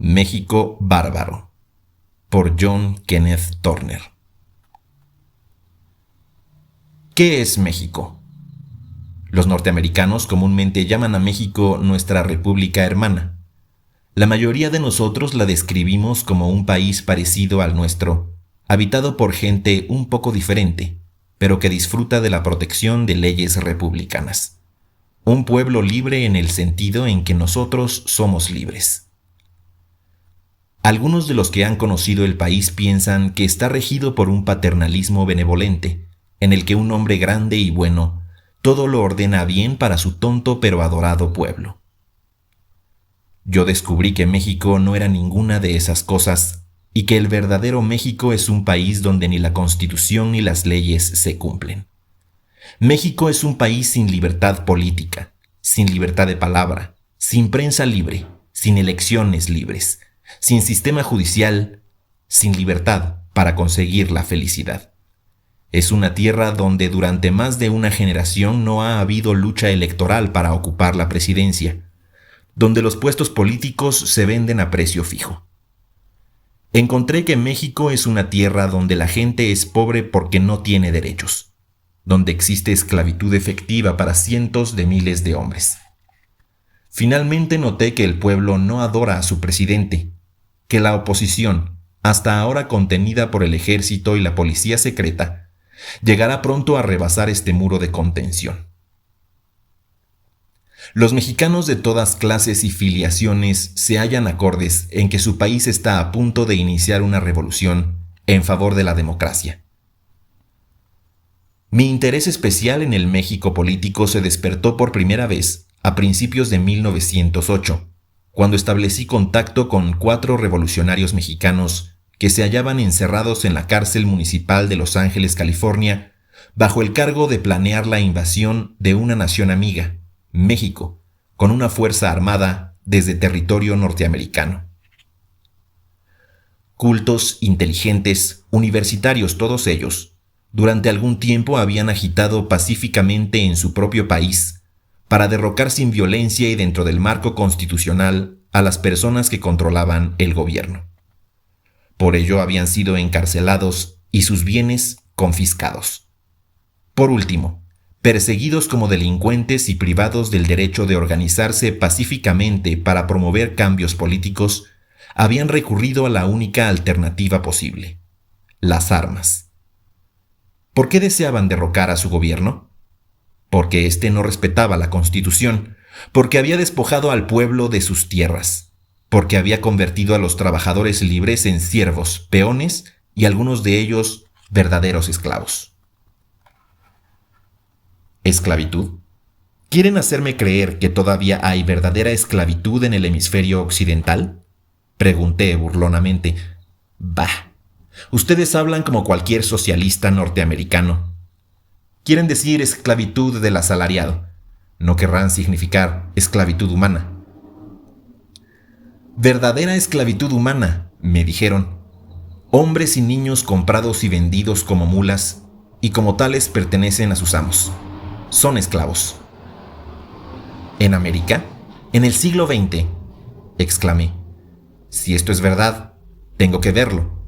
México bárbaro, por John Kenneth Turner. ¿Qué es México? Los norteamericanos comúnmente llaman a México nuestra república hermana. La mayoría de nosotros la describimos como un país parecido al nuestro, habitado por gente un poco diferente, pero que disfruta de la protección de leyes republicanas. Un pueblo libre en el sentido en que nosotros somos libres. Algunos de los que han conocido el país piensan que está regido por un paternalismo benevolente, en el que un hombre grande y bueno todo lo ordena bien para su tonto pero adorado pueblo. Yo descubrí que México no era ninguna de esas cosas y que el verdadero México es un país donde ni la Constitución ni las leyes se cumplen. México es un país sin libertad política, sin libertad de palabra, sin prensa libre, sin elecciones libres, sin sistema judicial, sin libertad para conseguir la felicidad. Es una tierra donde durante más de una generación no ha habido lucha electoral para ocupar la presidencia, donde los puestos políticos se venden a precio fijo. Encontré que México es una tierra donde la gente es pobre porque no tiene derechos, donde existe esclavitud efectiva para cientos de miles de hombres. Finalmente noté que el pueblo no adora a su presidente, que la oposición, hasta ahora contenida por el ejército y la policía secreta, llegará pronto a rebasar este muro de contención. Los mexicanos de todas clases y filiaciones se hallan acordes en que su país está a punto de iniciar una revolución en favor de la democracia. Mi interés especial en el México político se despertó por primera vez a principios de 1908, cuando establecí contacto con 4 revolucionarios mexicanos que se hallaban encerrados en la cárcel municipal de Los Ángeles, California, bajo el cargo de planear la invasión de una nación amiga, México, con una fuerza armada desde territorio norteamericano. Cultos, inteligentes, universitarios todos ellos, durante algún tiempo habían agitado pacíficamente en su propio país para derrocar sin violencia y dentro del marco constitucional a las personas que controlaban el gobierno. Por ello habían sido encarcelados y sus bienes confiscados. Por último, perseguidos como delincuentes y privados del derecho de organizarse pacíficamente para promover cambios políticos, habían recurrido a la única alternativa posible: las armas. ¿Por qué deseaban derrocar a su gobierno? Porque éste no respetaba la Constitución, porque había despojado al pueblo de sus tierras, porque había convertido a los trabajadores libres en siervos, peones y algunos de ellos verdaderos esclavos. ¿Esclavitud? ¿Quieren hacerme creer que todavía hay verdadera esclavitud en el hemisferio occidental? Pregunté burlonamente. Bah, ustedes hablan como cualquier socialista norteamericano. Quieren decir esclavitud del asalariado. No querrán significar esclavitud humana. Verdadera esclavitud humana, me dijeron. Hombres y niños comprados y vendidos como mulas, y como tales pertenecen a sus amos. Son esclavos. ¿En América? ¿En el siglo XX? Exclamé. Si esto es verdad, tengo que verlo.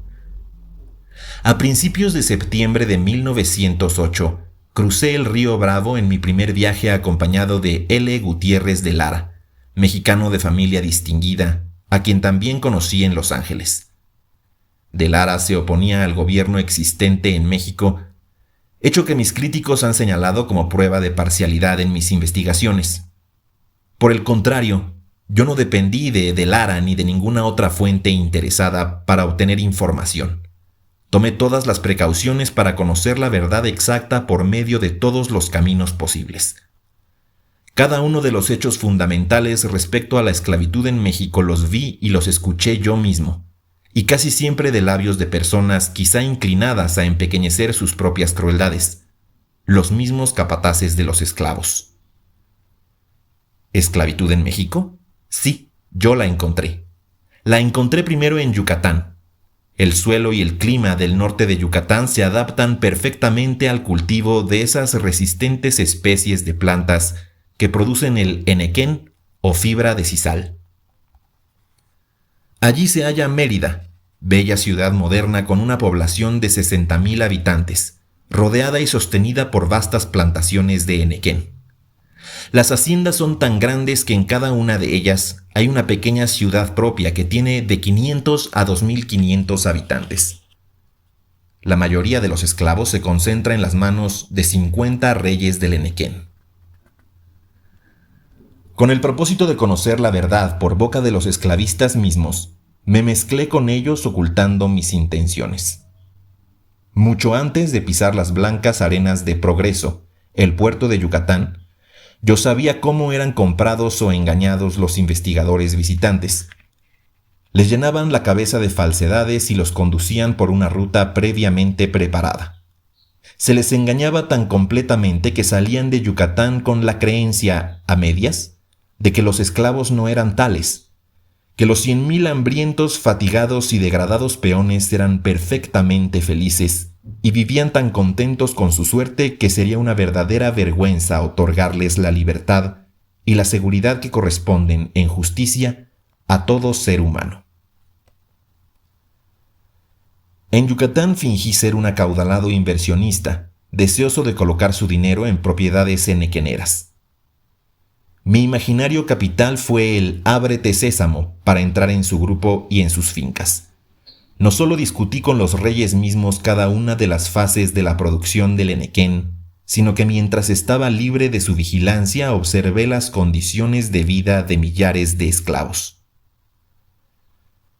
A principios de septiembre de 1908, crucé el río Bravo en mi primer viaje acompañado de L. Gutiérrez de Lara, mexicano de familia distinguida, a quien también conocí en Los Ángeles. De Lara se oponía al gobierno existente en México, hecho que mis críticos han señalado como prueba de parcialidad en mis investigaciones. Por el contrario, yo no dependí de Lara ni de ninguna otra fuente interesada para obtener información. Tomé todas las precauciones para conocer la verdad exacta por medio de todos los caminos posibles. Cada uno de los hechos fundamentales respecto a la esclavitud en México los vi y los escuché yo mismo, y casi siempre de labios de personas quizá inclinadas a empequeñecer sus propias crueldades, los mismos capataces de los esclavos. ¿Esclavitud en México? Sí, yo la encontré. La encontré primero en Yucatán. El suelo y el clima del norte de Yucatán se adaptan perfectamente al cultivo de esas resistentes especies de plantas que producen el henequén o fibra de sisal. Allí se halla Mérida, bella ciudad moderna con una población de 60.000 habitantes, rodeada y sostenida por vastas plantaciones de henequén. Las haciendas son tan grandes que en cada una de ellas hay una pequeña ciudad propia que tiene de 500 a 2.500 habitantes. La mayoría de los esclavos se concentra en las manos de 50 reyes del henequén. Con el propósito de conocer la verdad por boca de los esclavistas mismos, me mezclé con ellos ocultando mis intenciones. Mucho antes de pisar las blancas arenas de Progreso, el puerto de Yucatán, yo sabía cómo eran comprados o engañados los investigadores visitantes. Les llenaban la cabeza de falsedades y los conducían por una ruta previamente preparada. Se les engañaba tan completamente que salían de Yucatán con la creencia, a medias, de que los esclavos no eran tales, que los 100.000 hambrientos, fatigados y degradados peones eran perfectamente felices y vivían tan contentos con su suerte que sería una verdadera vergüenza otorgarles la libertad y la seguridad que corresponden en justicia a todo ser humano. En Yucatán fingí ser un acaudalado inversionista, deseoso de colocar su dinero en propiedades henequeneras. Mi imaginario capital fue el ábrete sésamo para entrar en su grupo y en sus fincas. No solo discutí con los reyes mismos cada una de las fases de la producción del henequén, sino que mientras estaba libre de su vigilancia observé las condiciones de vida de millares de esclavos.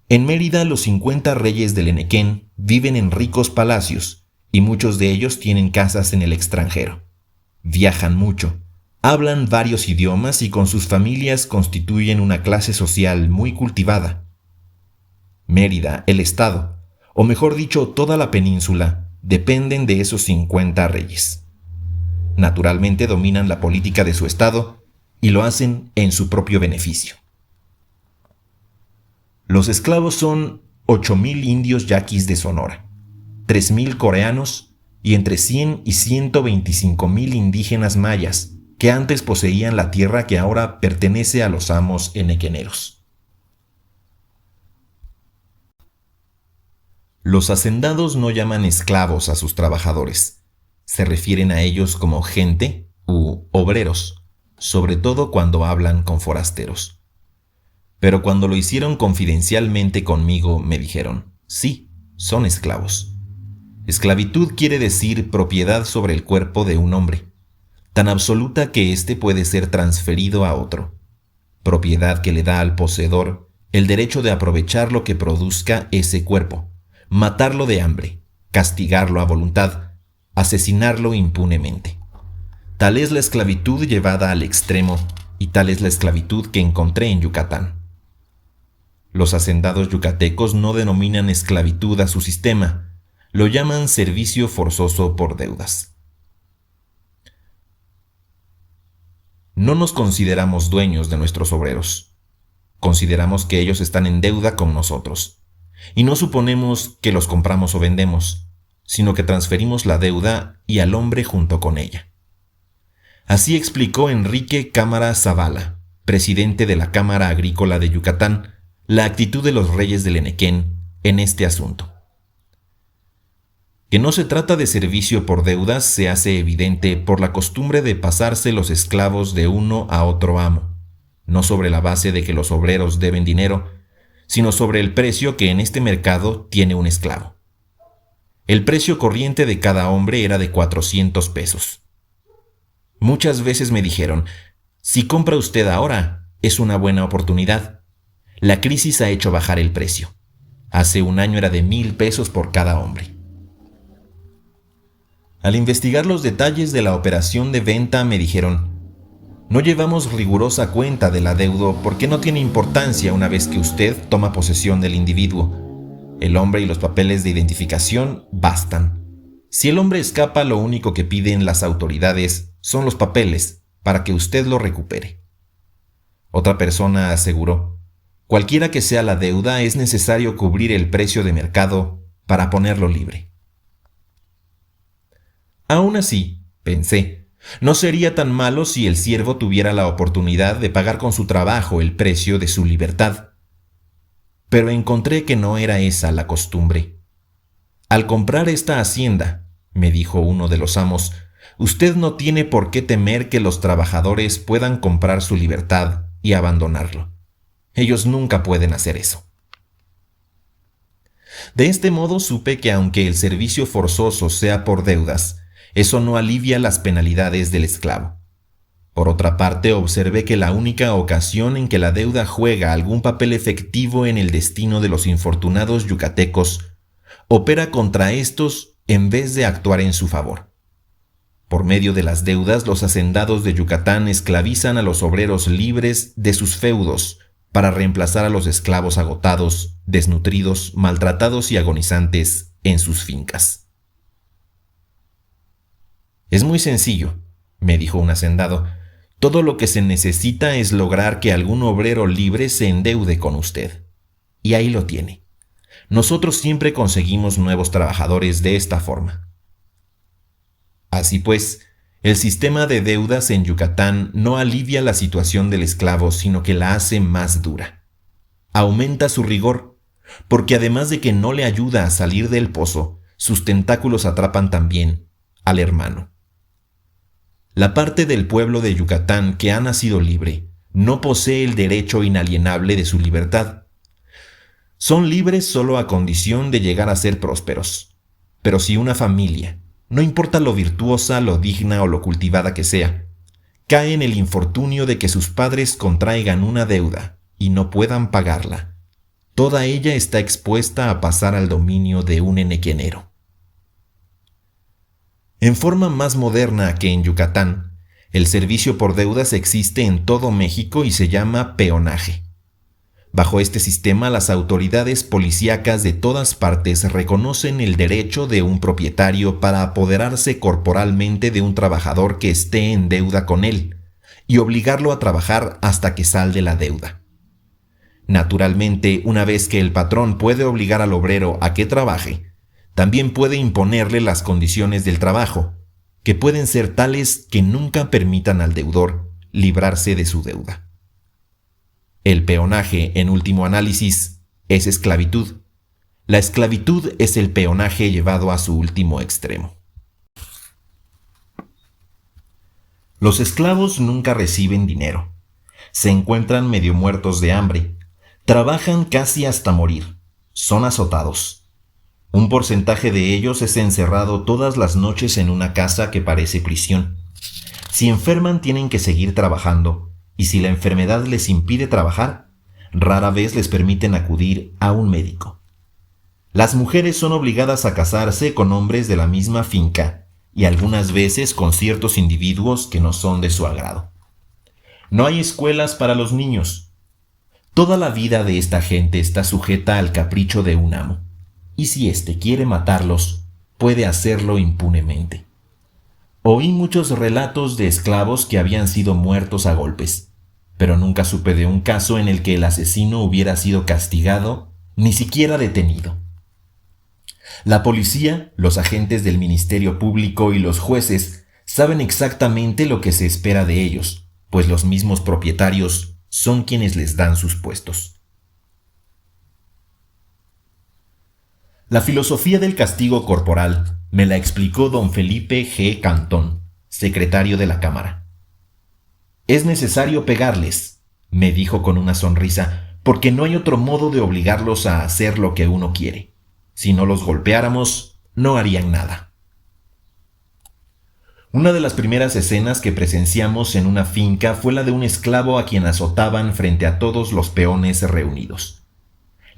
En Mérida los 50 reyes del henequén viven en ricos palacios y muchos de ellos tienen casas en el extranjero. Viajan mucho. Hablan varios idiomas y con sus familias constituyen una clase social muy cultivada. Mérida, el estado, o mejor dicho, toda la península, dependen de esos 50 reyes. Naturalmente dominan la política de su estado y lo hacen en su propio beneficio. Los esclavos son 8.000 indios yaquis de Sonora, 3.000 coreanos y entre 100 y 125.000 indígenas mayas, que antes poseían la tierra que ahora pertenece a los amos henequeneros. Los hacendados no llaman esclavos a sus trabajadores. Se refieren a ellos como gente u obreros, sobre todo cuando hablan con forasteros. Pero cuando lo hicieron confidencialmente conmigo, me dijeron, sí, son esclavos. Esclavitud quiere decir propiedad sobre el cuerpo de un hombre, tan absoluta que éste puede ser transferido a otro, propiedad que le da al poseedor el derecho de aprovechar lo que produzca ese cuerpo, matarlo de hambre, castigarlo a voluntad, asesinarlo impunemente. Tal es la esclavitud llevada al extremo y tal es la esclavitud que encontré en Yucatán. Los hacendados yucatecos no denominan esclavitud a su sistema, lo llaman servicio forzoso por deudas. No nos consideramos dueños de nuestros obreros. Consideramos que ellos están en deuda con nosotros. Y no suponemos que los compramos o vendemos, sino que transferimos la deuda y al hombre junto con ella. Así explicó Enrique Cámara Zavala, presidente de la Cámara Agrícola de Yucatán, la actitud de los reyes del henequén en este asunto. Que no se trata de servicio por deudas se hace evidente por la costumbre de pasarse los esclavos de uno a otro amo, no sobre la base de que los obreros deben dinero, sino sobre el precio que en este mercado tiene un esclavo. El precio corriente de cada hombre era de 400 pesos. Muchas veces me dijeron, si compra usted ahora, es una buena oportunidad. La crisis ha hecho bajar el precio. Hace un año era de 1,000 pesos por cada hombre. Al investigar los detalles de la operación de venta me dijeron, no llevamos rigurosa cuenta del adeudo porque no tiene importancia una vez que usted toma posesión del individuo. El hombre y los papeles de identificación bastan. Si el hombre escapa, lo único que piden las autoridades son los papeles para que usted lo recupere. Otra persona aseguró, cualquiera que sea la deuda es necesario cubrir el precio de mercado para ponerlo libre. Aún así, pensé, no sería tan malo si el siervo tuviera la oportunidad de pagar con su trabajo el precio de su libertad. pero encontré que no era esa la costumbre. Al comprar esta hacienda, me dijo uno de los amos, usted no tiene por qué temer que los trabajadores puedan comprar su libertad y abandonarlo. Ellos nunca pueden hacer eso. De este modo supe que aunque el servicio forzoso sea por deudas, eso no alivia las penalidades del esclavo. Por otra parte, observé que la única ocasión en que la deuda juega algún papel efectivo en el destino de los infortunados yucatecos opera contra estos en vez de actuar en su favor. Por medio de las deudas, los hacendados de Yucatán esclavizan a los obreros libres de sus feudos para reemplazar a los esclavos agotados, desnutridos, maltratados y agonizantes en sus fincas. Es muy sencillo, me dijo un hacendado. Todo lo que se necesita es lograr que algún obrero libre se endeude con usted. Y ahí lo tiene. Nosotros siempre conseguimos nuevos trabajadores de esta forma. Así pues, el sistema de deudas en Yucatán no alivia la situación del esclavo, sino que la hace más dura. Aumenta su rigor, porque además de que no le ayuda a salir del pozo, sus tentáculos atrapan también al hermano. La parte del pueblo de Yucatán que ha nacido libre no posee el derecho inalienable de su libertad. Son libres solo a condición de llegar a ser prósperos. Pero si una familia, no importa lo virtuosa, lo digna o lo cultivada que sea, cae en el infortunio de que sus padres contraigan una deuda y no puedan pagarla, toda ella está expuesta a pasar al dominio de un henequenero. En forma más moderna que en Yucatán, el servicio por deudas existe en todo México y se llama peonaje. Bajo este sistema, las autoridades policíacas de todas partes reconocen el derecho de un propietario para apoderarse corporalmente de un trabajador que esté en deuda con él y obligarlo a trabajar hasta que salde la deuda. Naturalmente, una vez que el patrón puede obligar al obrero a que trabaje, también puede imponerle las condiciones del trabajo, que pueden ser tales que nunca permitan al deudor librarse de su deuda. El peonaje, en último análisis, es esclavitud. La esclavitud es el peonaje llevado a su último extremo. Los esclavos nunca reciben dinero. Se encuentran medio muertos de hambre. Trabajan casi hasta morir. Son azotados. Un porcentaje de ellos es encerrado todas las noches en una casa que parece prisión. Si enferman, tienen que seguir trabajando, y si la enfermedad les impide trabajar, rara vez les permiten acudir a un médico. Las mujeres son obligadas a casarse con hombres de la misma finca, y algunas veces con ciertos individuos que no son de su agrado. No hay escuelas para los niños. Toda la vida de esta gente está sujeta al capricho de un amo. Y si éste quiere matarlos, puede hacerlo impunemente. Oí muchos relatos de esclavos que habían sido muertos a golpes, pero nunca supe de un caso en el que el asesino hubiera sido castigado, ni siquiera detenido. La policía, los agentes del Ministerio Público y los jueces saben exactamente lo que se espera de ellos, pues los mismos propietarios son quienes les dan sus puestos. La filosofía del castigo corporal me la explicó don Felipe G. Cantón, secretario de la Cámara. Es necesario pegarles, me dijo con una sonrisa, porque no hay otro modo de obligarlos a hacer lo que uno quiere. Si no los golpeáramos, no harían nada. Una de las primeras escenas que presenciamos en una finca fue la de un esclavo a quien azotaban frente a todos los peones reunidos.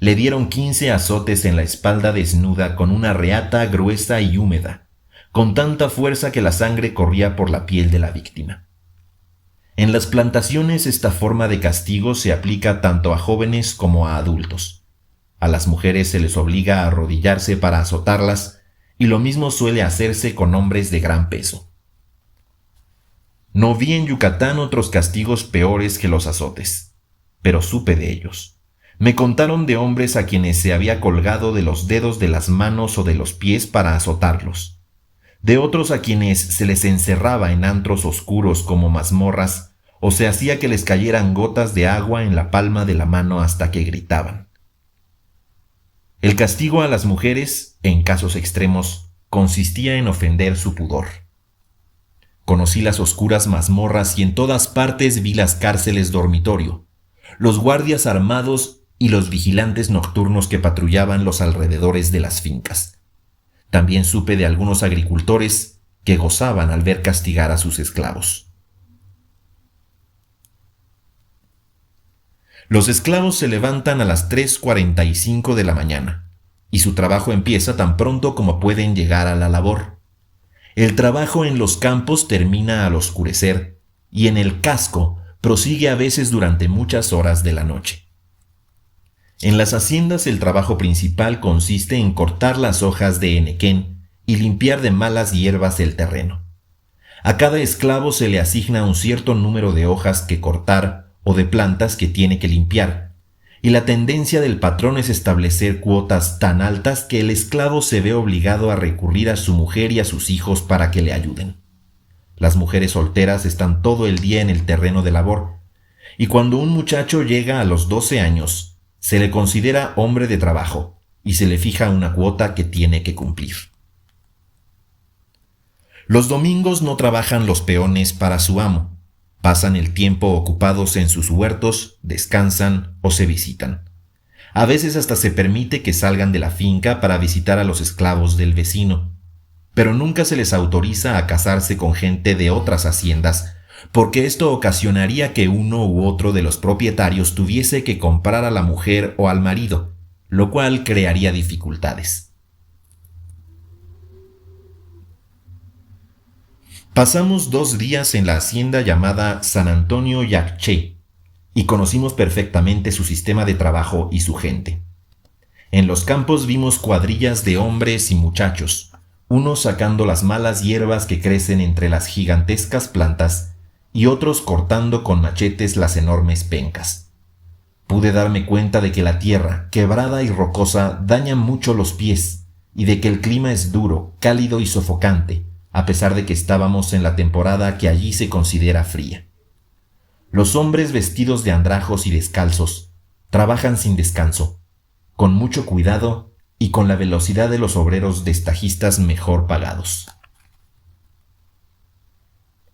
Le dieron 15 azotes en la espalda desnuda con una reata gruesa y húmeda, con tanta fuerza que la sangre corría por la piel de la víctima. En las plantaciones esta forma de castigo se aplica tanto a jóvenes como a adultos. A las mujeres se les obliga a arrodillarse para azotarlas, y lo mismo suele hacerse con hombres de gran peso. No vi en Yucatán otros castigos peores que los azotes, pero supe de ellos. Me contaron de hombres a quienes se había colgado de los dedos de las manos o de los pies para azotarlos, de otros a quienes se les encerraba en antros oscuros como mazmorras o se hacía que les cayeran gotas de agua en la palma de la mano hasta que gritaban. El castigo a las mujeres, en casos extremos, consistía en ofender su pudor. Conocí las oscuras mazmorras y en todas partes vi las cárceles dormitorio, los guardias armados y los vigilantes nocturnos que patrullaban los alrededores de las fincas. También supe de algunos agricultores que gozaban al ver castigar a sus esclavos. Los esclavos se levantan a las 3:45 de la mañana y su trabajo empieza tan pronto como pueden llegar a la labor. El trabajo en los campos termina al oscurecer y en el casco prosigue a veces durante muchas horas de la noche. En las haciendas el trabajo principal consiste en cortar las hojas de henequén y limpiar de malas hierbas el terreno. A cada esclavo se le asigna un cierto número de hojas que cortar o de plantas que tiene que limpiar, y la tendencia del patrón es establecer cuotas tan altas que el esclavo se ve obligado a recurrir a su mujer y a sus hijos para que le ayuden. Las mujeres solteras están todo el día en el terreno de labor, y cuando un muchacho llega a los 12 años, se le considera hombre de trabajo y se le fija una cuota que tiene que cumplir. Los domingos no trabajan los peones para su amo. Pasan el tiempo ocupados en sus huertos, descansan o se visitan. A veces hasta se permite que salgan de la finca para visitar a los esclavos del vecino, pero nunca se les autoriza a casarse con gente de otras haciendas, porque esto ocasionaría que uno u otro de los propietarios tuviese que comprar a la mujer o al marido, lo cual crearía dificultades. Pasamos 2 días en la hacienda llamada San Antonio Yacché y conocimos perfectamente su sistema de trabajo y su gente. En los campos vimos cuadrillas de hombres y muchachos, unos sacando las malas hierbas que crecen entre las gigantescas plantas y otros cortando con machetes las enormes pencas. Pude darme cuenta de que la tierra, quebrada y rocosa, daña mucho los pies y de que el clima es duro, cálido y sofocante, a pesar de que estábamos en la temporada que allí se considera fría. Los hombres vestidos de andrajos y descalzos trabajan sin descanso, con mucho cuidado y con la velocidad de los obreros destajistas mejor pagados.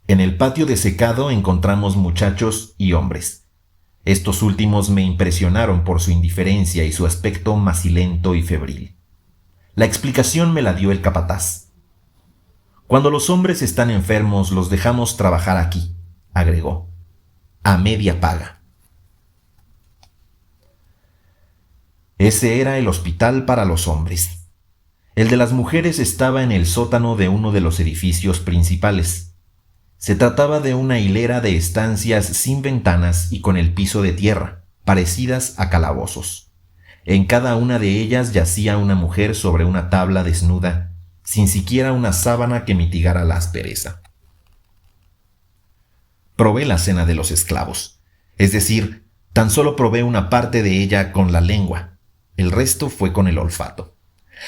En el patio de secado encontramos muchachos y hombres. Estos últimos me impresionaron por su indiferencia y su aspecto macilento y febril. La explicación me la dio el capataz. Cuando los hombres están enfermos los dejamos trabajar aquí, agregó, a media paga. Ese era el hospital para los hombres. El de las mujeres estaba en el sótano de uno de los edificios principales. Se trataba de una hilera de estancias sin ventanas y con el piso de tierra, parecidas a calabozos. En cada una de ellas yacía una mujer sobre una tabla desnuda, sin siquiera una sábana que mitigara la aspereza. Probé la cena de los esclavos, es decir, tan solo probé una parte de ella con la lengua, el resto fue con el olfato.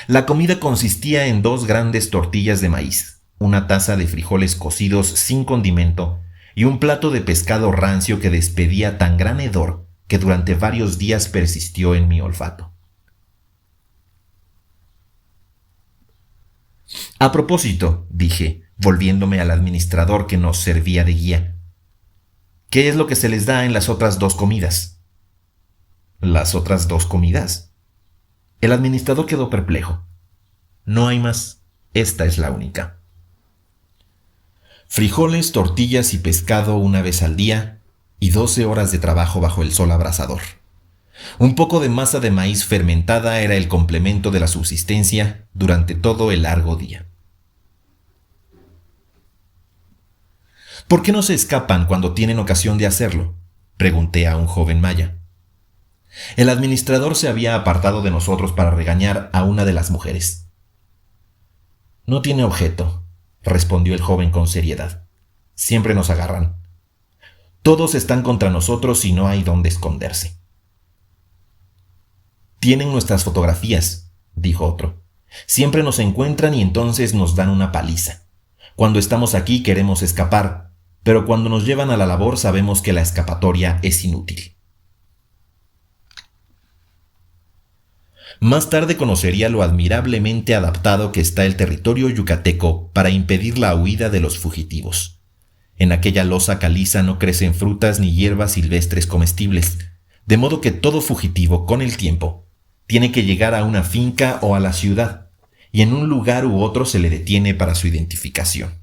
La comida consistía en 2 grandes tortillas de maíz, una taza de frijoles cocidos sin condimento y un plato de pescado rancio que despedía tan gran hedor que durante varios días persistió en mi olfato. A propósito, dije, volviéndome al administrador que nos servía de guía, ¿qué es lo que se les da en las otras 2 comidas? ¿Las otras 2 comidas? El administrador quedó perplejo. No hay más, esta es la única. Frijoles, tortillas y pescado una vez al día y 12 horas de trabajo bajo el sol abrasador. Un poco de masa de maíz fermentada era el complemento de la subsistencia durante todo el largo día. ¿Por qué no se escapan cuando tienen ocasión de hacerlo?, pregunté a un joven maya. El administrador se había apartado de nosotros para regañar a una de las mujeres. No tiene objeto, respondió el joven con seriedad. Siempre nos agarran. Todos están contra nosotros y no hay dónde esconderse. Tienen nuestras fotografías, dijo otro. Siempre nos encuentran y entonces nos dan una paliza. Cuando estamos aquí queremos escapar, pero cuando nos llevan a la labor sabemos que la escapatoria es inútil. Más tarde conocería lo admirablemente adaptado que está el territorio yucateco para impedir la huida de los fugitivos. En aquella losa caliza no crecen frutas ni hierbas silvestres comestibles, de modo que todo fugitivo, con el tiempo, tiene que llegar a una finca o a la ciudad, y en un lugar u otro se le detiene para su identificación.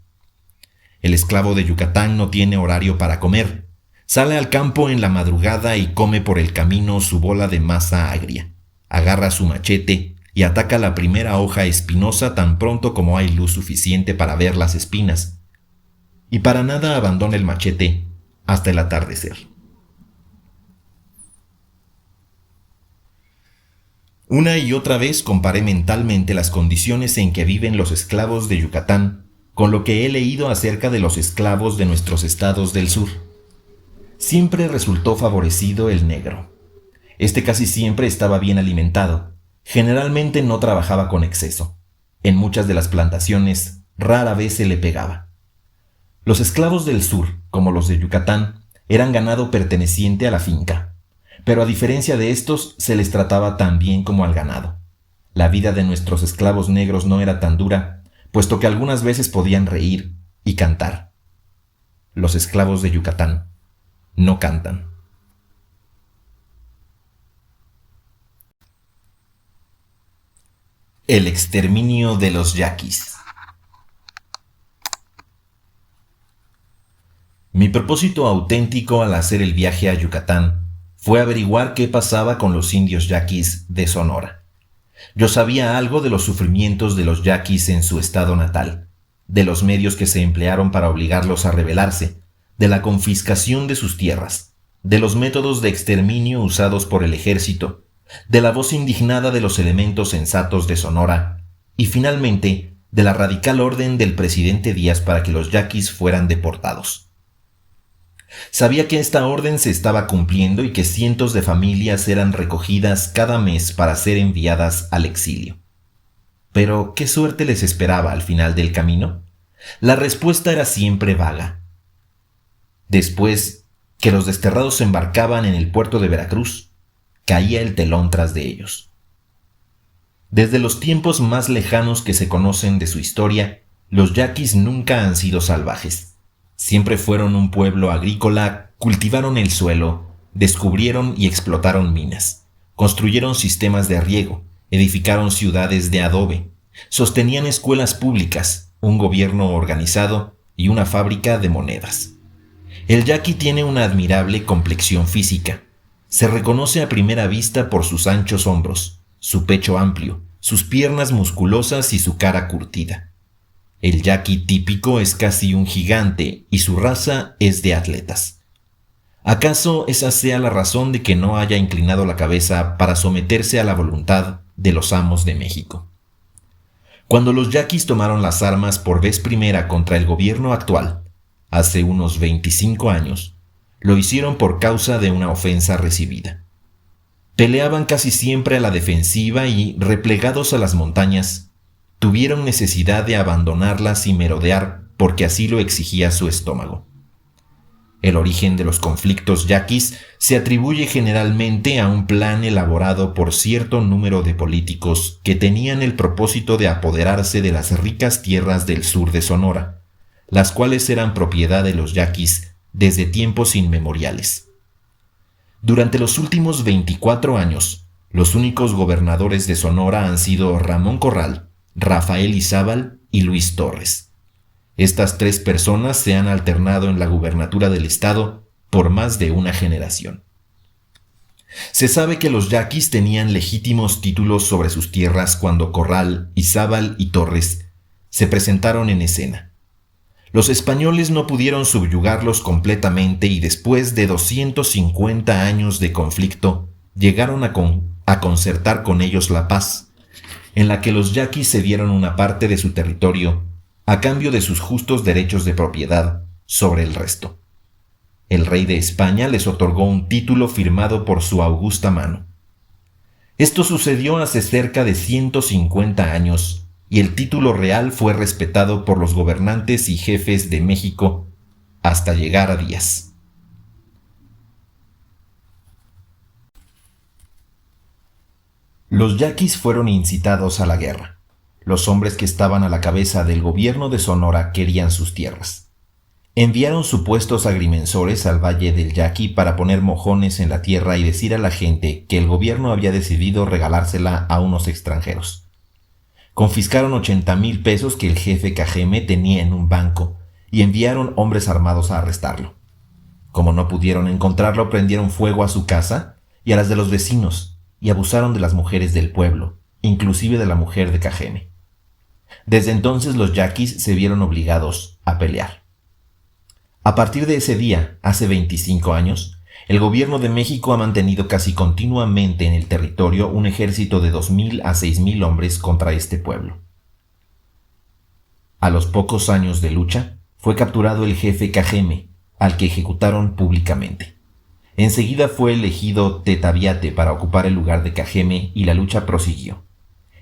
El esclavo de Yucatán no tiene horario para comer. Sale al campo en la madrugada y come por el camino su bola de masa agria. Agarra su machete y ataca la primera hoja espinosa tan pronto como hay luz suficiente para ver las espinas. Y para nada abandona el machete hasta el atardecer. Una y otra vez comparé mentalmente las condiciones en que viven los esclavos de Yucatán con lo que he leído acerca de los esclavos de nuestros estados del sur. Siempre resultó favorecido el negro. Este casi siempre estaba bien alimentado. Generalmente no trabajaba con exceso. En muchas de las plantaciones rara vez se le pegaba. Los esclavos del sur, como los de Yucatán, eran ganado perteneciente a la finca, pero a diferencia de estos se les trataba tan bien como al ganado. La vida de nuestros esclavos negros no era tan dura, puesto que algunas veces podían reír y cantar. Los esclavos de Yucatán no cantan. El exterminio de los yaquis. Mi propósito auténtico al hacer el viaje a Yucatán fue averiguar qué pasaba con los indios yaquis de Sonora. Yo sabía algo de los sufrimientos de los yaquis en su estado natal, de los medios que se emplearon para obligarlos a rebelarse, de la confiscación de sus tierras, de los métodos de exterminio usados por el ejército, de la voz indignada de los elementos sensatos de Sonora y finalmente de la radical orden del presidente Díaz para que los yaquis fueran deportados. Sabía que esta orden se estaba cumpliendo y que cientos de familias eran recogidas cada mes para ser enviadas al exilio. Pero, ¿qué suerte les esperaba al final del camino? La respuesta era siempre vaga. Después que los desterrados se embarcaban en el puerto de Veracruz, caía el telón tras de ellos. Desde los tiempos más lejanos que se conocen de su historia, los yaquis nunca han sido salvajes. Siempre fueron un pueblo agrícola, cultivaron el suelo, descubrieron y explotaron minas, construyeron sistemas de riego, edificaron ciudades de adobe, sostenían escuelas públicas, un gobierno organizado y una fábrica de monedas. El yaqui tiene una admirable complexión física. Se reconoce a primera vista por sus anchos hombros, su pecho amplio, sus piernas musculosas y su cara curtida. El yaqui típico es casi un gigante y su raza es de atletas. ¿Acaso esa sea la razón de que no haya inclinado la cabeza para someterse a la voluntad de los amos de México? Cuando los yaquis tomaron las armas por vez primera contra el gobierno actual, hace unos 25 años, lo hicieron por causa de una ofensa recibida. Peleaban casi siempre a la defensiva y, replegados a las montañas, tuvieron necesidad de abandonarlas y merodear porque así lo exigía su estómago. El origen de los conflictos yaquis se atribuye generalmente a un plan elaborado por cierto número de políticos que tenían el propósito de apoderarse de las ricas tierras del sur de Sonora, las cuales eran propiedad de los yaquis desde tiempos inmemoriales. Durante los últimos 24 años, los únicos gobernadores de Sonora han sido Ramón Corral, Rafael Izábal y Luis Torres. Estas tres personas se han alternado en la gubernatura del estado por más de una generación. Se sabe que los yaquis tenían legítimos títulos sobre sus tierras cuando Corral, Izábal y Torres se presentaron en escena. Los españoles no pudieron subyugarlos completamente y después de 250 años de conflicto llegaron a concertar con ellos la paz, en la que los yaquis cedieron una parte de su territorio a cambio de sus justos derechos de propiedad sobre el resto. El rey de España les otorgó un título firmado por su augusta mano. Esto sucedió hace cerca de 150 años y el título real fue respetado por los gobernantes y jefes de México hasta llegar a Díaz. Los yaquis fueron incitados a la guerra. Los hombres que estaban a la cabeza del gobierno de Sonora querían sus tierras. Enviaron supuestos agrimensores al Valle del Yaqui para poner mojones en la tierra y decir a la gente que el gobierno había decidido regalársela a unos extranjeros. Confiscaron 80,000 pesos que el jefe Cajeme tenía en un banco y enviaron hombres armados a arrestarlo. Como no pudieron encontrarlo, prendieron fuego a su casa y a las de los vecinos y abusaron de las mujeres del pueblo, inclusive de la mujer de Cajeme. Desde entonces los yaquis se vieron obligados a pelear. A partir de ese día, hace 25 años, el gobierno de México ha mantenido casi continuamente en el territorio un ejército de 2,000 a 6,000 hombres contra este pueblo. A los pocos años de lucha, fue capturado el jefe Cajeme, al que ejecutaron públicamente. Enseguida fue elegido Tetaviate para ocupar el lugar de Cajeme y la lucha prosiguió.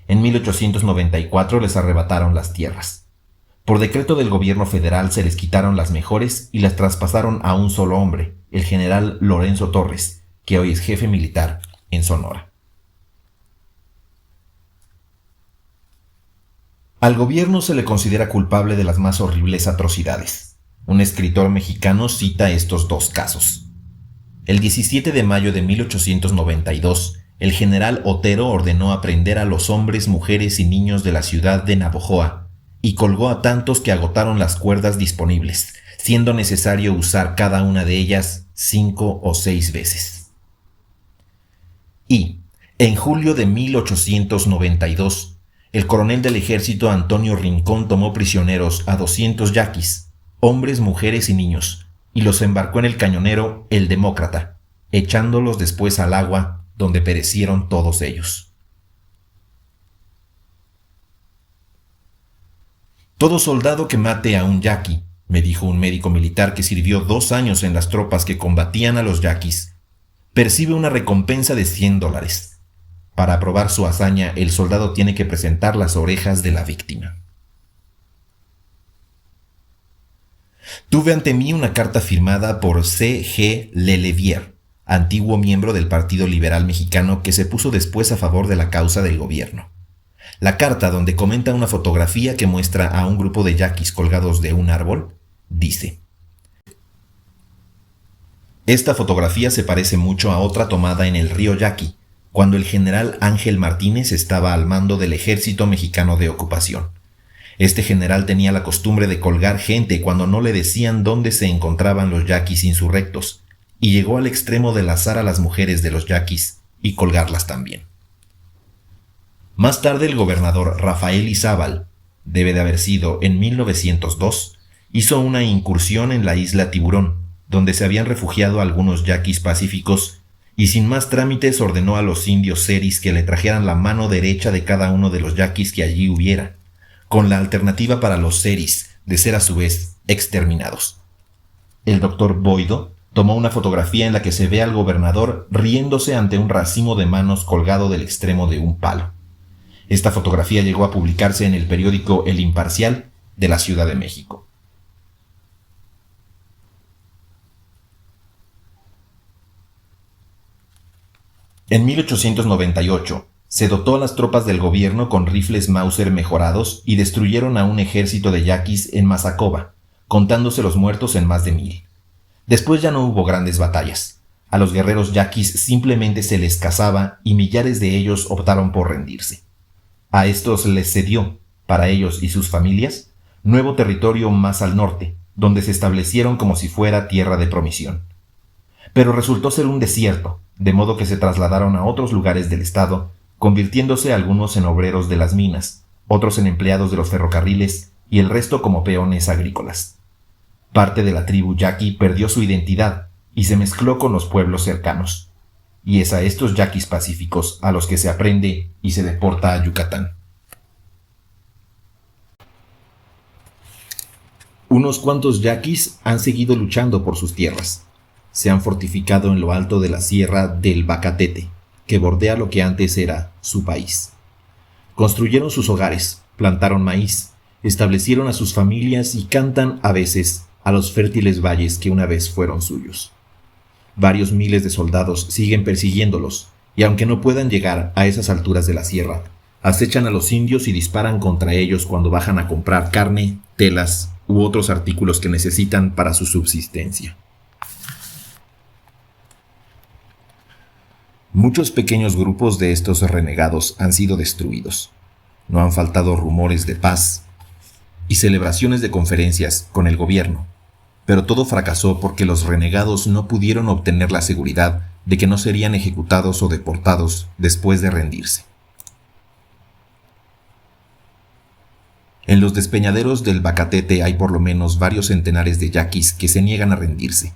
En 1894 les arrebataron las tierras. Por decreto del gobierno federal se les quitaron las mejores y las traspasaron a un solo hombre, el general Lorenzo Torres, que hoy es jefe militar en Sonora. Al gobierno se le considera culpable de las más horribles atrocidades. Un escritor mexicano cita estos dos casos. El 17 de mayo de 1892, el general Otero ordenó aprender a los hombres, mujeres y niños de la ciudad de Navojoa y colgó a tantos que agotaron las cuerdas disponibles, siendo necesario usar cada una de ellas 5 o 6 veces. Y, en julio de 1892, el coronel del ejército Antonio Rincón tomó prisioneros a 200 yaquis, hombres, mujeres y niños, y los embarcó en el cañonero El Demócrata, echándolos después al agua, donde perecieron todos ellos. Todo soldado que mate a un yaqui, me dijo un médico militar que sirvió 2 años en las tropas que combatían a los yaquis, percibe una recompensa de $100. Para aprobar su hazaña, el soldado tiene que presentar las orejas de la víctima. Tuve ante mí una carta firmada por C.G. Lelevier, antiguo miembro del Partido Liberal Mexicano que se puso después a favor de la causa del gobierno. La carta, donde comenta una fotografía que muestra a un grupo de yaquis colgados de un árbol, dice: esta fotografía se parece mucho a otra tomada en el río Yaqui, cuando el general Ángel Martínez estaba al mando del ejército mexicano de ocupación. Este general tenía la costumbre de colgar gente cuando no le decían dónde se encontraban los yaquis insurrectos, y llegó al extremo de lazar a las mujeres de los yaquis y colgarlas también. Más tarde el gobernador Rafael Izábal, debe de haber sido en 1902, hizo una incursión en la isla Tiburón, donde se habían refugiado algunos yaquis pacíficos, y sin más trámites ordenó a los indios seris que le trajeran la mano derecha de cada uno de los yaquis que allí hubiera, con la alternativa para los seris de ser a su vez exterminados. El doctor Boido tomó una fotografía en la que se ve al gobernador riéndose ante un racimo de manos colgado del extremo de un palo. Esta fotografía llegó a publicarse en el periódico El Imparcial de la Ciudad de México. En 1898, se dotó a las tropas del gobierno con rifles Mauser mejorados y destruyeron a un ejército de yaquis en Mazacoba, contándose los muertos en más de 1,000. Después ya no hubo grandes batallas. A los guerreros yaquis simplemente se les cazaba y millares de ellos optaron por rendirse. A estos les cedió, para ellos y sus familias, nuevo territorio más al norte, donde se establecieron como si fuera tierra de promisión. Pero resultó ser un desierto, de modo que se trasladaron a otros lugares del estado, convirtiéndose algunos en obreros de las minas, otros en empleados de los ferrocarriles y el resto como peones agrícolas. Parte de la tribu yaqui perdió su identidad y se mezcló con los pueblos cercanos. Y es a estos yaquis pacíficos a los que se aprende y se deporta a Yucatán. Unos cuantos yaquis han seguido luchando por sus tierras. Se han fortificado en lo alto de la sierra del Bacatete, que bordea lo que antes era su país. Construyeron sus hogares, plantaron maíz, establecieron a sus familias y cantan a veces a los fértiles valles que una vez fueron suyos. Varios miles de soldados siguen persiguiéndolos, y aunque no puedan llegar a esas alturas de la sierra, acechan a los indios y disparan contra ellos cuando bajan a comprar carne, telas u otros artículos que necesitan para su subsistencia. Muchos pequeños grupos de estos renegados han sido destruidos. No han faltado rumores de paz y celebraciones de conferencias con el gobierno, pero todo fracasó porque los renegados no pudieron obtener la seguridad de que no serían ejecutados o deportados después de rendirse. En los despeñaderos del Bacatete hay por lo menos varios centenares de yaquis que se niegan a rendirse.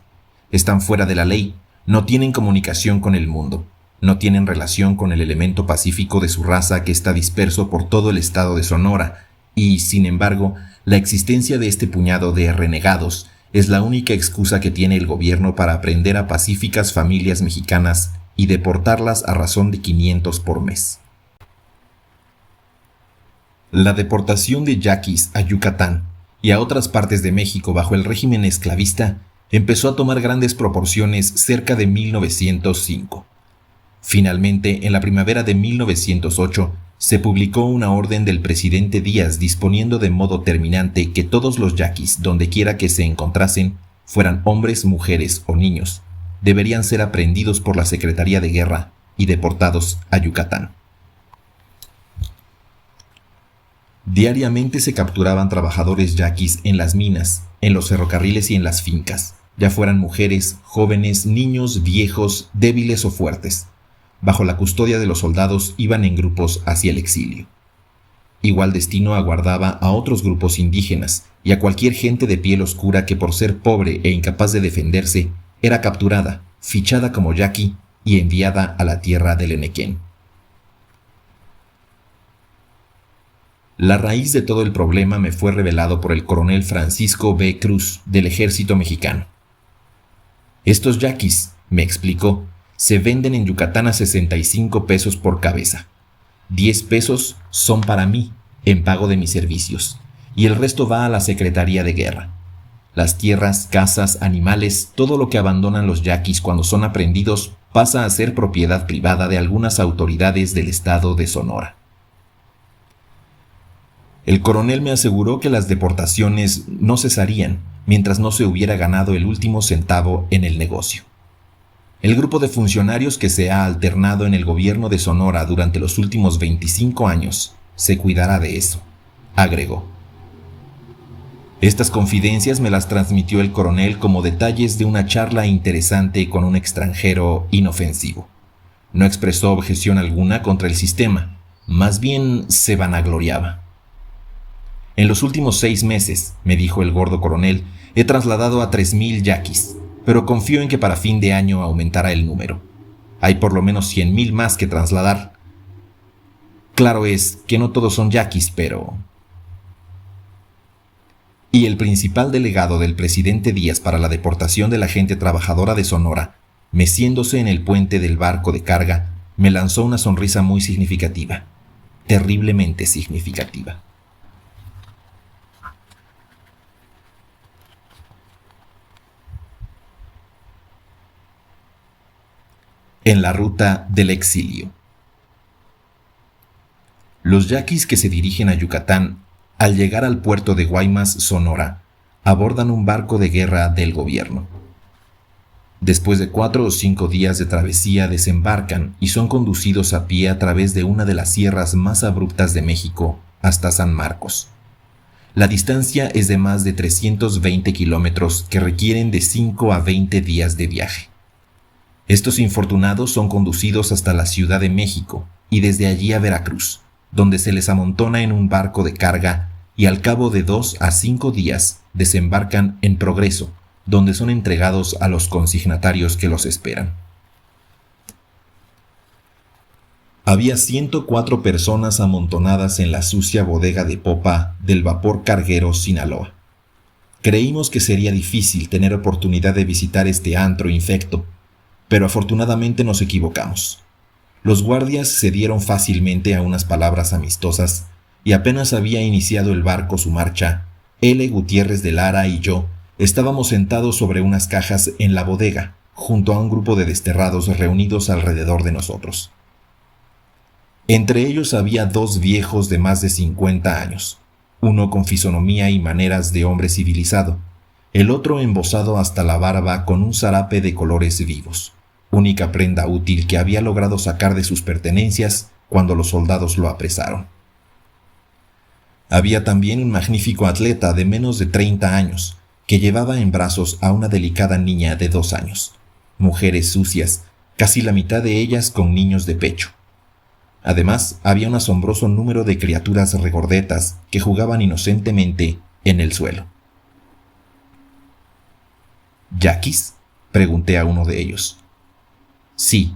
Están fuera de la ley, no tienen comunicación con el mundo, no tienen relación con el elemento pacífico de su raza que está disperso por todo el estado de Sonora, y, sin embargo, la existencia de este puñado de renegados es la única excusa que tiene el gobierno para prender a pacíficas familias mexicanas y deportarlas a razón de 500 por mes. La deportación de yaquis a Yucatán y a otras partes de México bajo el régimen esclavista empezó a tomar grandes proporciones cerca de 1905. Finalmente, en la primavera de 1908, se publicó una orden del presidente Díaz disponiendo de modo terminante que todos los yaquis, dondequiera que se encontrasen, fueran hombres, mujeres o niños, deberían ser aprehendidos por la Secretaría de Guerra y deportados a Yucatán. Diariamente se capturaban trabajadores yaquis en las minas, en los ferrocarriles y en las fincas, ya fueran mujeres, jóvenes, niños, viejos, débiles o fuertes. Bajo la custodia de los soldados iban en grupos hacia el exilio. Igual destino aguardaba a otros grupos indígenas y a cualquier gente de piel oscura que por ser pobre e incapaz de defenderse era capturada, fichada como yaqui y enviada a la tierra del Enequén. La raíz de todo el problema me fue revelado por el coronel Francisco B. Cruz del Ejército Mexicano. Estos yaquis, me explicó, se venden en Yucatán a 65 pesos por cabeza. 10 pesos son para mí, en pago de mis servicios, y el resto va a la Secretaría de Guerra. Las tierras, casas, animales, todo lo que abandonan los yaquis cuando son aprehendidos pasa a ser propiedad privada de algunas autoridades del estado de Sonora. El coronel me aseguró que las deportaciones no cesarían mientras no se hubiera ganado el último centavo en el negocio. El grupo de funcionarios que se ha alternado en el gobierno de Sonora durante los últimos 25 años se cuidará de eso, agregó. Estas confidencias me las transmitió el coronel como detalles de una charla interesante con un extranjero inofensivo. No expresó objeción alguna contra el sistema, más bien se vanagloriaba. En los últimos 6 meses, me dijo el gordo coronel, he trasladado a 3,000 yaquis, pero confío en que para fin de año aumentará el número. Hay por lo menos 100,000 más que trasladar. Claro es que no todos son yaquis, pero... Y el principal delegado del presidente Díaz para la deportación de la gente trabajadora de Sonora, meciéndose en el puente del barco de carga, me lanzó una sonrisa muy significativa, terriblemente significativa. En la ruta del exilio. Los yaquis que se dirigen a Yucatán, al llegar al puerto de Guaymas, Sonora, abordan un barco de guerra del gobierno. Después de 4 o 5 días de travesía desembarcan y son conducidos a pie a través de una de las sierras más abruptas de México hasta San Marcos. La distancia es de más de 320 kilómetros que requieren de 5 a 20 días de viaje. Estos infortunados son conducidos hasta la Ciudad de México y desde allí a Veracruz, donde se les amontona en un barco de carga y al cabo de 2 a 5 días desembarcan en Progreso, donde son entregados a los consignatarios que los esperan. Había 104 personas amontonadas en la sucia bodega de popa del vapor carguero Sinaloa. Creímos que sería difícil tener oportunidad de visitar este antro infecto, pero afortunadamente nos equivocamos. Los guardias cedieron fácilmente a unas palabras amistosas y apenas había iniciado el barco su marcha, L. Gutiérrez de Lara y yo estábamos sentados sobre unas cajas en la bodega, junto a un grupo de desterrados reunidos alrededor de nosotros. Entre ellos había dos viejos de más de 50 años, uno con fisonomía y maneras de hombre civilizado, el otro embozado hasta la barba con un zarape de colores vivos, única prenda útil que había logrado sacar de sus pertenencias cuando los soldados lo apresaron. Había también un magnífico atleta de menos de 30 años, que llevaba en brazos a una delicada niña de 2 años, mujeres sucias, casi la mitad de ellas con niños de pecho. Además, había un asombroso número de criaturas regordetas que jugaban inocentemente en el suelo. ¿Yaquis?, pregunté a uno de ellos. Sí,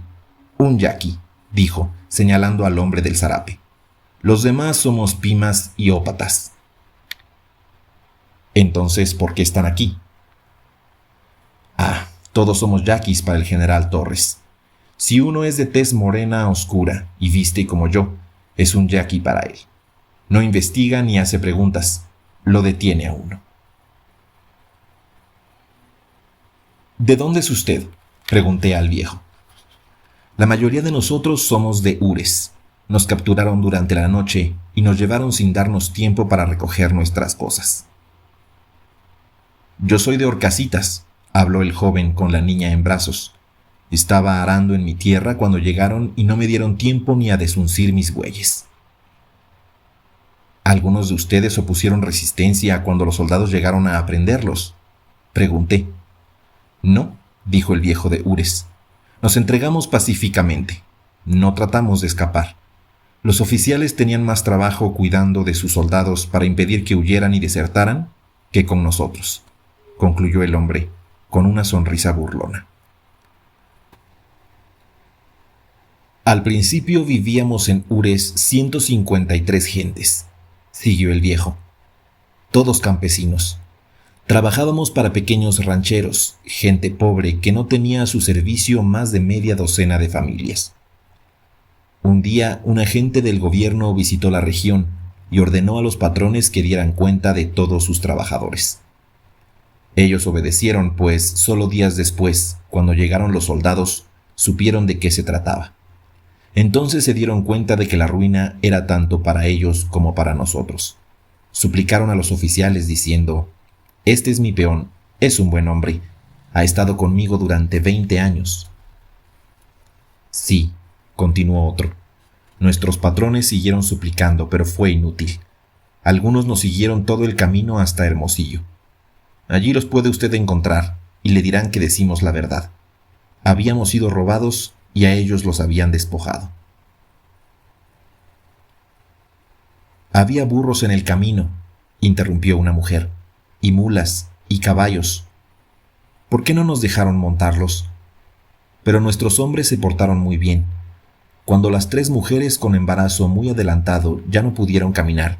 un yaqui, dijo, señalando al hombre del zarape. Los demás somos pimas y ópatas. Entonces, ¿por qué están aquí? Ah, todos somos yaquis para el general Torres. Si uno es de tez morena oscura y viste como yo, es un yaqui para él. No investiga ni hace preguntas, lo detiene a uno. ¿De dónde es usted?, pregunté al viejo. La mayoría de nosotros somos de Ures. Nos capturaron durante la noche y nos llevaron sin darnos tiempo para recoger nuestras cosas. Yo soy de Horcasitas, habló el joven con la niña en brazos. Estaba arando en mi tierra cuando llegaron y no me dieron tiempo ni a desuncir mis bueyes. ¿Algunos de ustedes opusieron resistencia cuando los soldados llegaron a aprenderlos?, pregunté. No, dijo el viejo de Ures. Nos entregamos pacíficamente. No tratamos de escapar. Los oficiales tenían más trabajo cuidando de sus soldados para impedir que huyeran y desertaran que con nosotros, concluyó el hombre, con una sonrisa burlona. Al principio vivíamos en Ures 153 gentes, siguió el viejo. Todos campesinos. Trabajábamos para pequeños rancheros, gente pobre que no tenía a su servicio más de media docena de familias. Un día, un agente del gobierno visitó la región y ordenó a los patrones que dieran cuenta de todos sus trabajadores. Ellos obedecieron, pues solo días después, cuando llegaron los soldados, supieron de qué se trataba. Entonces se dieron cuenta de que la ruina era tanto para ellos como para nosotros. Suplicaron a los oficiales diciendo: «Este es mi peón, es un buen hombre, ha estado conmigo durante 20 años». «Sí», continuó otro. «Nuestros patrones siguieron suplicando, pero fue inútil. Algunos nos siguieron todo el camino hasta Hermosillo. Allí los puede usted encontrar y le dirán que decimos la verdad. Habíamos sido robados y a ellos los habían despojado». «Había burros en el camino», interrumpió una mujer, «y mulas y caballos. ¿Por qué no nos dejaron montarlos?» Pero nuestros hombres se portaron muy bien. Cuando las 3 mujeres con embarazo muy adelantado ya no pudieron caminar,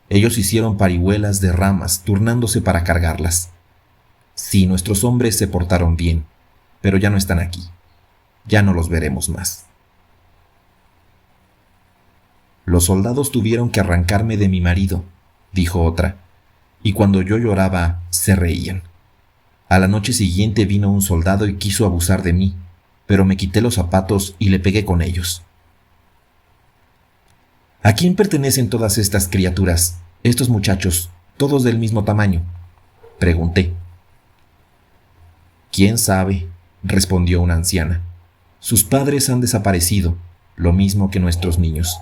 ellos hicieron parihuelas de ramas turnándose para cargarlas. Sí, nuestros hombres se portaron bien, pero ya no están aquí. Ya no los veremos más. «Los soldados tuvieron que arrancarme de mi marido», dijo otra, «y cuando yo lloraba, se reían. A la noche siguiente vino un soldado y quiso abusar de mí, pero me quité los zapatos y le pegué con ellos». «¿A quién pertenecen todas estas criaturas, estos muchachos, todos del mismo tamaño?», pregunté. «¿Quién sabe?», respondió una anciana. «Sus padres han desaparecido, lo mismo que nuestros niños.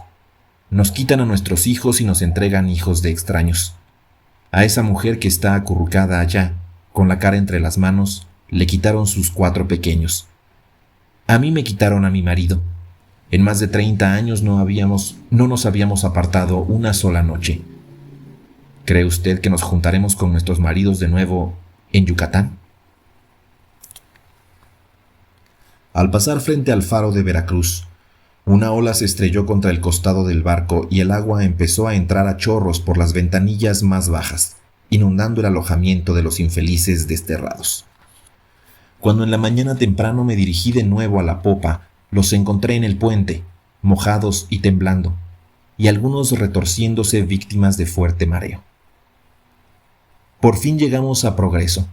Nos quitan a nuestros hijos y nos entregan hijos de extraños. A esa mujer que está acurrucada allá, con la cara entre las manos, le quitaron sus 4 pequeños. A mí me quitaron a mi marido. En más de 30 años no nos habíamos apartado una sola noche. ¿Cree usted que nos juntaremos con nuestros maridos de nuevo en Yucatán?». Al pasar frente al faro de Veracruz, una ola se estrelló contra el costado del barco y el agua empezó a entrar a chorros por las ventanillas más bajas, inundando el alojamiento de los infelices desterrados. Cuando en la mañana temprano me dirigí de nuevo a la popa, los encontré en el puente, mojados y temblando, y algunos retorciéndose víctimas de fuerte mareo. Por fin llegamos a Progreso.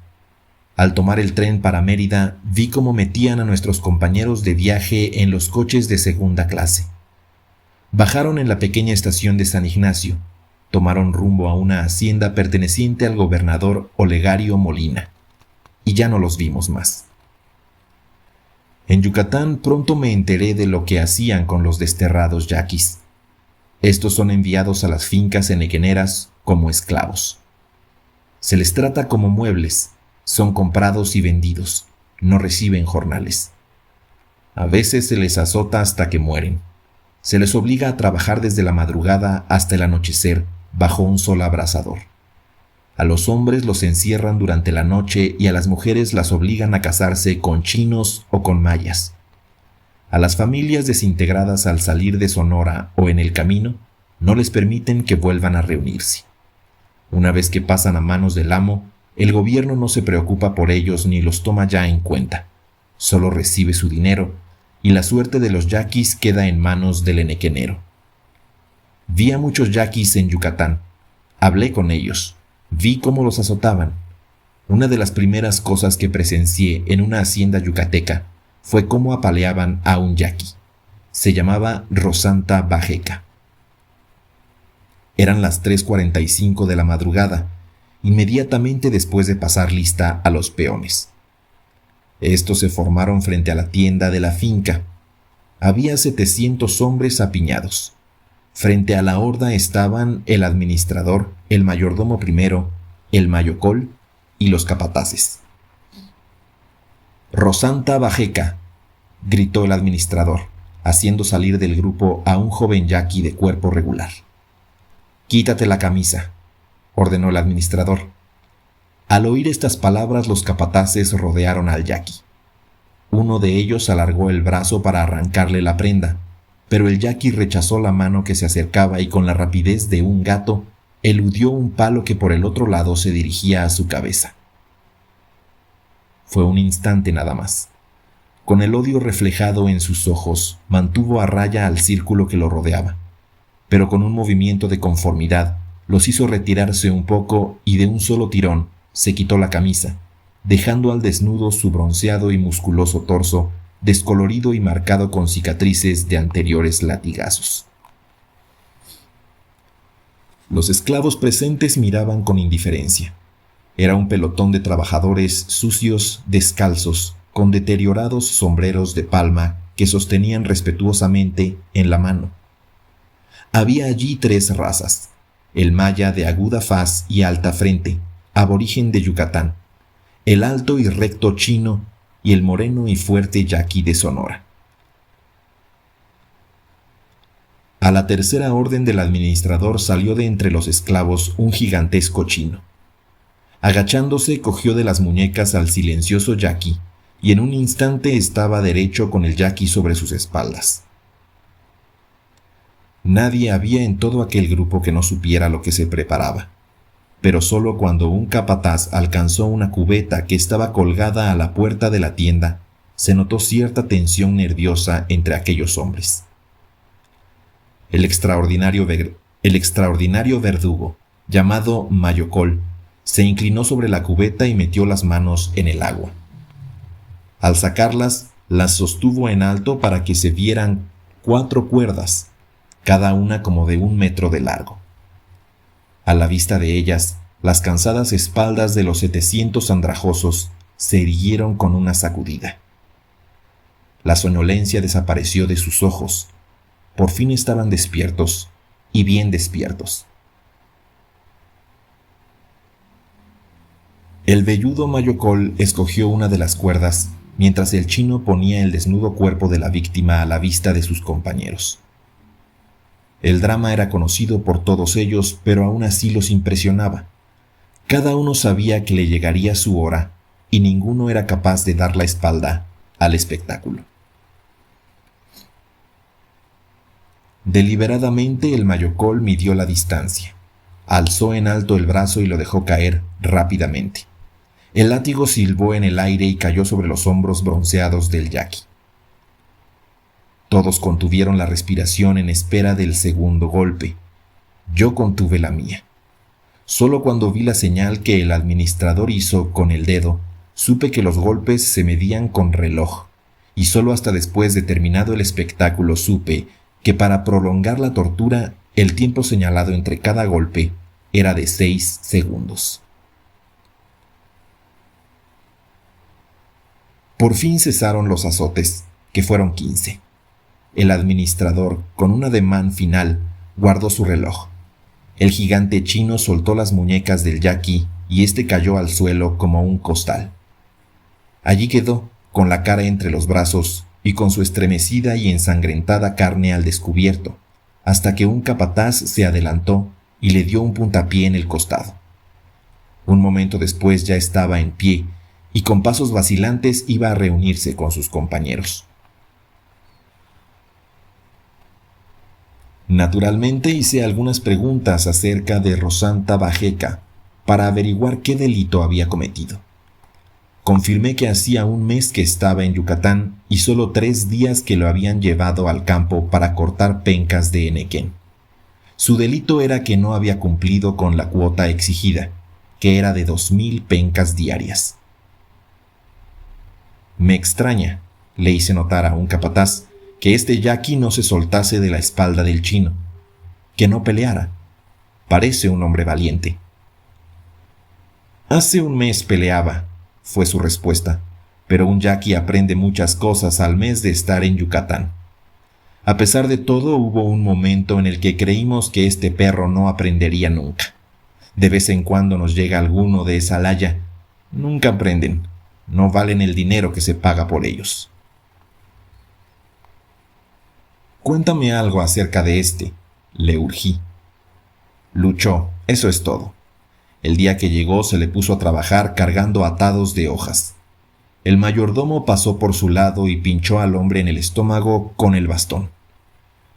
Al tomar el tren para Mérida, vi cómo metían a nuestros compañeros de viaje en los coches de segunda clase. Bajaron en la pequeña estación de San Ignacio, tomaron rumbo a una hacienda perteneciente al gobernador Olegario Molina, y ya no los vimos más. En Yucatán pronto me enteré de lo que hacían con los desterrados yaquis. Estos son enviados a las fincas henequeneras como esclavos. Se les trata como muebles, son comprados y vendidos, no reciben jornales. A veces se les azota hasta que mueren. Se les obliga a trabajar desde la madrugada hasta el anochecer bajo un sol abrasador. A los hombres los encierran durante la noche y a las mujeres las obligan a casarse con chinos o con mayas. A las familias desintegradas al salir de Sonora o en el camino, no les permiten que vuelvan a reunirse. Una vez que pasan a manos del amo, el gobierno no se preocupa por ellos ni los toma ya en cuenta. Solo recibe su dinero y la suerte de los yaquis queda en manos del henequenero. Vi a muchos yaquis en Yucatán. Hablé con ellos. Vi cómo los azotaban. Una de las primeras cosas que presencié en una hacienda yucateca fue cómo apaleaban a un yaqui. Se llamaba Rosanta Bajeca. Eran las 3:45 de la madrugada, inmediatamente después de pasar lista a los peones. Estos se formaron frente a la tienda de la finca. Había 700 hombres apiñados. Frente a la horda estaban el administrador, el mayordomo primero, el mayocol y los capataces. «Rosanta Bajeca», gritó el administrador, haciendo salir del grupo a un joven yaqui de cuerpo regular. «Quítate la camisa», ordenó el administrador. Al oír estas palabras, los capataces rodearon al yaqui. Uno de ellos alargó el brazo para arrancarle la prenda, pero el yaqui rechazó la mano que se acercaba y con la rapidez de un gato eludió un palo que por el otro lado se dirigía a su cabeza. Fue un instante nada más. Con el odio reflejado en sus ojos, mantuvo a raya al círculo que lo rodeaba, pero con un movimiento de conformidad los hizo retirarse un poco y de un solo tirón se quitó la camisa, dejando al desnudo su bronceado y musculoso torso, descolorido y marcado con cicatrices de anteriores latigazos. Los esclavos presentes miraban con indiferencia. Era un pelotón de trabajadores sucios, descalzos, con deteriorados sombreros de palma que sostenían respetuosamente en la mano. Había allí 3 razas: el maya de aguda faz y alta frente, aborigen de Yucatán, el alto y recto chino y el moreno y fuerte yaqui de Sonora. A la tercera orden del administrador salió de entre los esclavos un gigantesco chino. Agachándose, cogió de las muñecas al silencioso yaqui y en un instante estaba derecho con el yaqui sobre sus espaldas. Nadie había en todo aquel grupo que no supiera lo que se preparaba, pero solo cuando un capataz alcanzó una cubeta que estaba colgada a la puerta de la tienda, se notó cierta tensión nerviosa entre aquellos hombres. El extraordinario verdugo, llamado Mayocol, se inclinó sobre la cubeta y metió las manos en el agua. Al sacarlas, las sostuvo en alto para que se vieran 4 cuerdas, cada una como de 1 metro de largo. A la vista de ellas, las cansadas espaldas de los 700 andrajosos se irguieron con una sacudida. La soñolencia desapareció de sus ojos. Por fin estaban despiertos, y bien despiertos. El velludo Mayocol escogió una de las cuerdas, mientras el chino ponía el desnudo cuerpo de la víctima a la vista de sus compañeros. El drama era conocido por todos ellos, pero aún así los impresionaba. Cada uno sabía que le llegaría su hora, y ninguno era capaz de dar la espalda al espectáculo. Deliberadamente el Mayocol midió la distancia. Alzó en alto el brazo y lo dejó caer rápidamente. El látigo silbó en el aire y cayó sobre los hombros bronceados del yaqui. Todos contuvieron la respiración en espera del segundo golpe. Yo contuve la mía. Solo cuando vi la señal que el administrador hizo con el dedo, supe que los golpes se medían con reloj, y solo hasta después de terminado el espectáculo supe que para prolongar la tortura el tiempo señalado entre cada golpe era de 6 segundos. Por fin cesaron los azotes, que fueron 15. El administrador, con un ademán final, guardó su reloj. El gigante chino soltó las muñecas del yaqui y éste cayó al suelo como un costal. Allí quedó, con la cara entre los brazos y con su estremecida y ensangrentada carne al descubierto, hasta que un capataz se adelantó y le dio un puntapié en el costado. Un momento después ya estaba en pie y con pasos vacilantes iba a reunirse con sus compañeros. Naturalmente hice algunas preguntas acerca de Rosanta Bajeca para averiguar qué delito había cometido. Confirmé que hacía un mes que estaba en Yucatán y solo 3 días que lo habían llevado al campo para cortar pencas de henequén. Su delito era que no había cumplido con la cuota exigida, que era de 2,000 pencas diarias. Me extraña, le hice notar a un capataz, que este yaqui no se soltase de la espalda del chino, que no peleara. Parece un hombre valiente. Hace un mes peleaba, fue su respuesta, pero un yaqui aprende muchas cosas al mes de estar en Yucatán. A pesar de todo, hubo un momento en el que creímos que este perro no aprendería nunca. De vez en cuando nos llega alguno de esa laya. Nunca aprenden, no valen el dinero que se paga por ellos. Cuéntame algo acerca de este, le urgí. Luchó, eso es todo. El día que llegó se le puso a trabajar cargando atados de hojas. El mayordomo pasó por su lado y pinchó al hombre en el estómago con el bastón.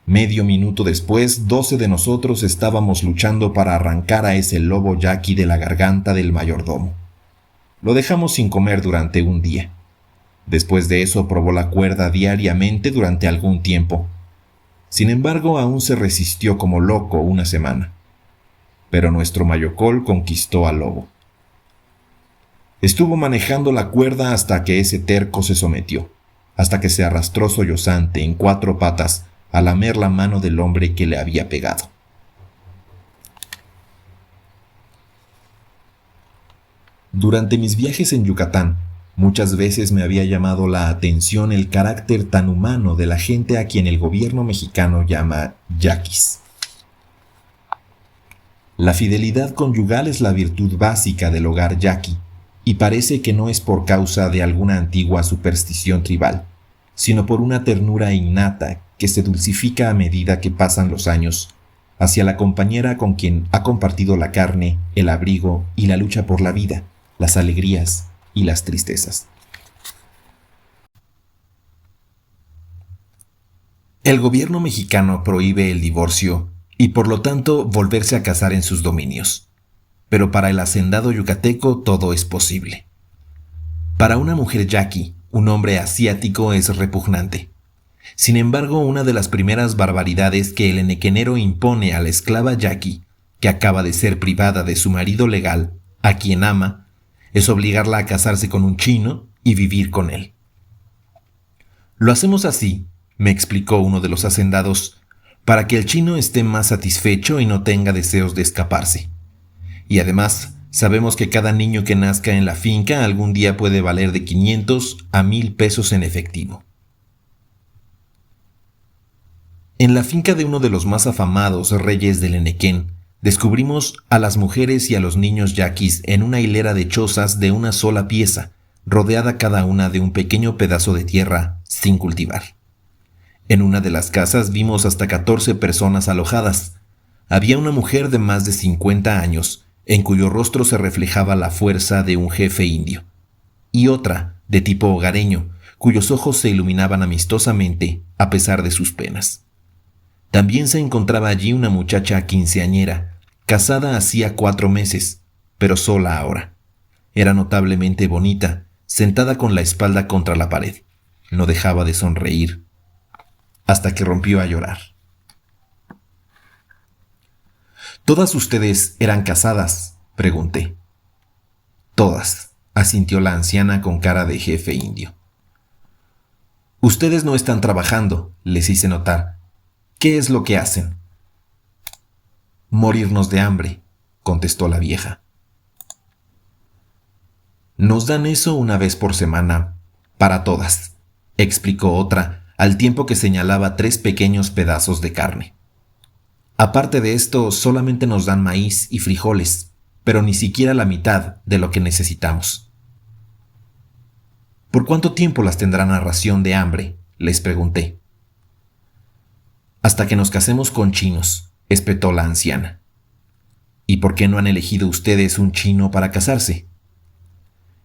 Medio minuto después, 12 de nosotros estábamos luchando para arrancar a ese lobo yaqui de la garganta del mayordomo. Lo dejamos sin comer durante un día. Después de eso probó la cuerda diariamente durante algún tiempo. Sin embargo, aún se resistió como loco una semana. Pero nuestro mayocol conquistó al lobo. Estuvo manejando la cuerda hasta que ese terco se sometió, hasta que se arrastró sollozante en 4 patas a lamer la mano del hombre que le había pegado. Durante mis viajes en Yucatán, muchas veces me había llamado la atención el carácter tan humano de la gente a quien el gobierno mexicano llama yaquis. La fidelidad conyugal es la virtud básica del hogar yaqui, y parece que no es por causa de alguna antigua superstición tribal, sino por una ternura innata que se dulcifica a medida que pasan los años hacia la compañera con quien ha compartido la carne, el abrigo y la lucha por la vida, las alegrías y las tristezas. El gobierno mexicano prohíbe el divorcio y por lo tanto volverse a casar en sus dominios. Pero para el hacendado yucateco todo es posible. Para una mujer yaqui, un hombre asiático es repugnante. Sin embargo, una de las primeras barbaridades que el henequenero impone a la esclava yaqui, que acaba de ser privada de su marido legal, a quien ama, es obligarla a casarse con un chino y vivir con él. Lo hacemos así, me explicó uno de los hacendados, para que el chino esté más satisfecho y no tenga deseos de escaparse. Y además, sabemos que cada niño que nazca en la finca algún día puede valer de 500 a 1,000 pesos en efectivo. En la finca de uno de los más afamados reyes del henequén, descubrimos a las mujeres y a los niños yaquis en una hilera de chozas de una sola pieza, rodeada cada una de un pequeño pedazo de tierra sin cultivar. En una de las casas vimos hasta 14 personas alojadas. Había una mujer de más de 50 años, en cuyo rostro se reflejaba la fuerza de un jefe indio, y otra, de tipo hogareño, cuyos ojos se iluminaban amistosamente a pesar de sus penas. También se encontraba allí una muchacha quinceañera, casada hacía 4 meses, pero sola ahora. Era notablemente bonita, sentada con la espalda contra la pared. No dejaba de sonreír, hasta que rompió a llorar. ¿Todas ustedes eran casadas?, pregunté. Todas, asintió la anciana con cara de jefe indio. Ustedes no están trabajando, les hice notar. ¿Qué es lo que hacen? Morirnos de hambre, contestó la vieja. Nos dan eso una vez por semana, para todas, explicó otra, al tiempo que señalaba 3 pequeños pedazos de carne. Aparte de esto, solamente nos dan maíz y frijoles, pero ni siquiera la mitad de lo que necesitamos. ¿Por cuánto tiempo las tendrán a ración de hambre?, les pregunté. Hasta que nos casemos con chinos, espetó la anciana. ¿Y por qué no han elegido ustedes un chino para casarse?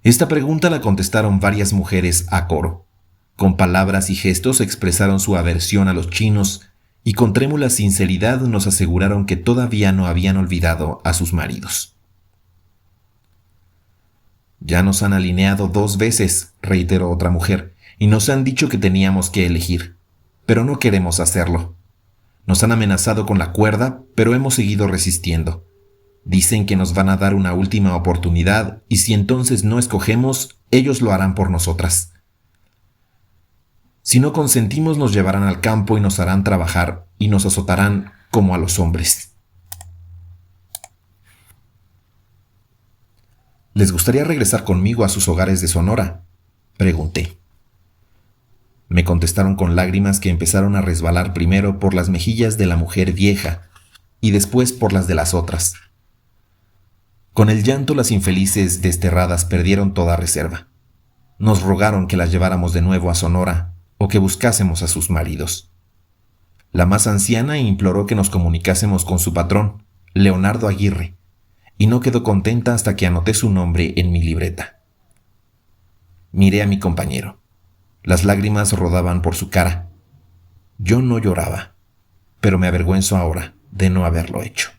Esta pregunta la contestaron varias mujeres a coro. Con palabras y gestos expresaron su aversión a los chinos y con trémula sinceridad nos aseguraron que todavía no habían olvidado a sus maridos. Ya nos han alineado 2 veces, reiteró otra mujer, y nos han dicho que teníamos que elegir, pero no queremos hacerlo. Nos han amenazado con la cuerda, pero hemos seguido resistiendo. Dicen que nos van a dar una última oportunidad y si entonces no escogemos, ellos lo harán por nosotras. Si no consentimos, nos llevarán al campo y nos harán trabajar y nos azotarán como a los hombres. ¿Les gustaría regresar conmigo a sus hogares de Sonora?, pregunté. Me contestaron con lágrimas que empezaron a resbalar primero por las mejillas de la mujer vieja y después por las de las otras. Con el llanto las infelices desterradas perdieron toda reserva. Nos rogaron que las lleváramos de nuevo a Sonora o que buscásemos a sus maridos. La más anciana imploró que nos comunicásemos con su patrón, Leonardo Aguirre, y no quedó contenta hasta que anoté su nombre en mi libreta. Miré a mi compañero. Las lágrimas rodaban por su cara. Yo no lloraba, pero me avergüenzo ahora de no haberlo hecho.